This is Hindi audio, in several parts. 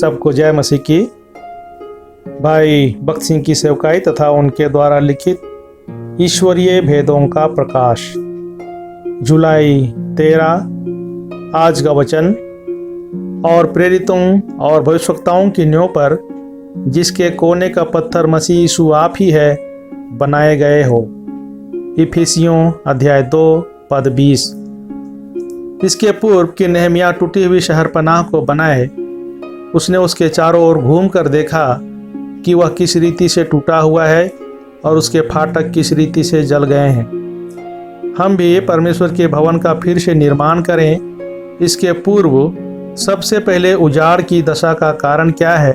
सबको जय मसीह की। भाई भक्त सिंह की सेवकाई तथा उनके द्वारा लिखित ईश्वरीय भेदों का प्रकाश, जुलाई 13। आज का वचन, और प्रेरितों और भविष्यवक्ताओं की न्यों पर जिसके कोने का पत्थर मसीह यीशु आप ही है, बनाए गए हो। इफिसियों अध्याय 2 पद 20। इसके पूर्व कि नेहमिया टूटी हुई शहरपनाह को बनाए, उसने उसके चारों ओर घूम कर देखा कि वह किस रीति से टूटा हुआ है और उसके फाटक किस रीति से जल गए हैं। हम भी परमेश्वर के भवन का फिर से निर्माण करें, इसके पूर्व सबसे पहले उजाड़ की दशा का कारण क्या है,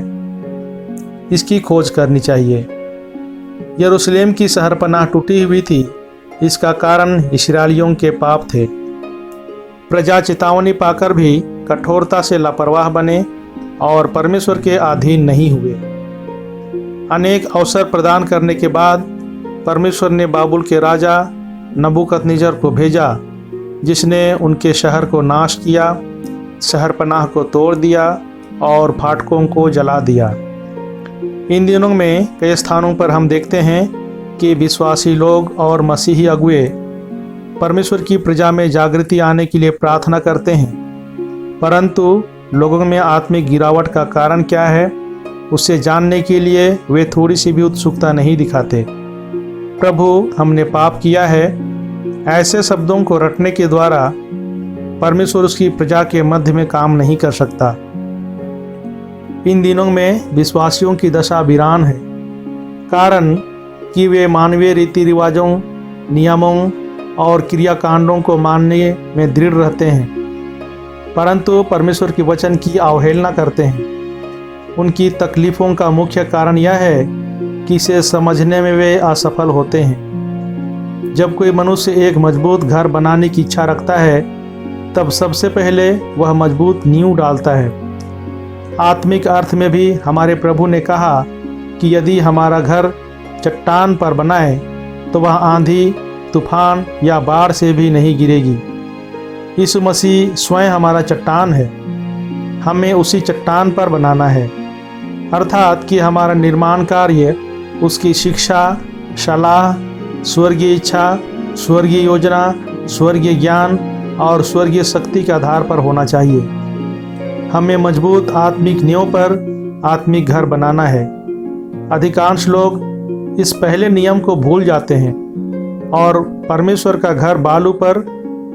इसकी खोज करनी चाहिए। यरूशलेम की शहरपनाह टूटी हुई थी, इसका कारण इस्राएलियों के पाप थे। प्रजा चेतावनी पाकर भी कठोरता से लापरवाह बने और परमेश्वर के अधीन नहीं हुए। अनेक अवसर प्रदान करने के बाद परमेश्वर ने बाबुल के राजा नबूकदनेस्सर को भेजा, जिसने उनके शहर को नाश किया, शहरपनाह को तोड़ दिया और फाटकों को जला दिया। इन दिनों में कई स्थानों पर हम देखते हैं कि विश्वासी लोग और मसीही अगुए परमेश्वर की प्रजा में जागृति आने के लिए प्रार्थना करते हैं, परंतु लोगों में आत्मिक गिरावट का कारण क्या है, उसे जानने के लिए वे थोड़ी सी भी उत्सुकता नहीं दिखाते। प्रभु, हमने पाप किया है, ऐसे शब्दों को रटने के द्वारा परमेश्वर उसकी प्रजा के मध्य में काम नहीं कर सकता। इन दिनों में विश्वासियों की दशा वीरान है, कारण कि वे मानवीय रीति रिवाजों, नियमों और क्रियाकांडों को मानने में दृढ़ रहते हैं, परंतु परमेश्वर के वचन की अवहेलना करते हैं। उनकी तकलीफ़ों का मुख्य कारण यह है कि इसे समझने में वे असफल होते हैं। जब कोई मनुष्य एक मजबूत घर बनाने की इच्छा रखता है, तब सबसे पहले वह मजबूत नींव डालता है। आत्मिक अर्थ में भी हमारे प्रभु ने कहा कि यदि हमारा घर चट्टान पर बनाए तो वह आंधी, तूफान या बाढ़ से भी नहीं गिरेगी। यीशु मसीह स्वयं हमारा चट्टान है, हमें उसी चट्टान पर बनाना है, अर्थात कि हमारा निर्माण कार्य उसकी शिक्षा, सलाह, स्वर्गीय इच्छा, स्वर्गीय योजना, स्वर्गीय ज्ञान और स्वर्गीय शक्ति के आधार पर होना चाहिए। हमें मजबूत आत्मिक नींव पर आत्मिक घर बनाना है। अधिकांश लोग इस पहले नियम को भूल जाते हैं और परमेश्वर का घर बालू पर,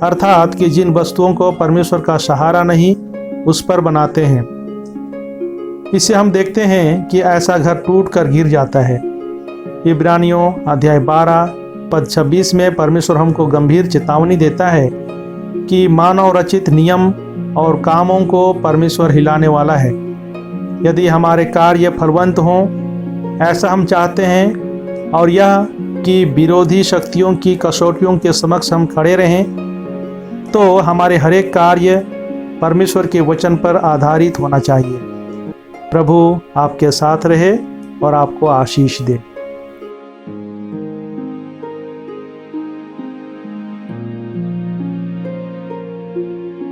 अर्थात कि जिन वस्तुओं को परमेश्वर का सहारा नहीं, उस पर बनाते हैं। इसे हम देखते हैं कि ऐसा घर टूट कर गिर जाता है। इब्रानियों अध्याय 12 पद 26 में परमेश्वर हमको गंभीर चेतावनी देता है कि मानव रचित नियम और कामों को परमेश्वर हिलाने वाला है। यदि हमारे कार्य फलवंत हों, ऐसा हम चाहते हैं, और यह कि विरोधी शक्तियों की कसौटियों के समक्ष हम खड़े रहें, तो हमारे हरेक कार्य परमेश्वर के वचन पर आधारित होना चाहिए। प्रभु आपके साथ रहे और आपको आशीष दे।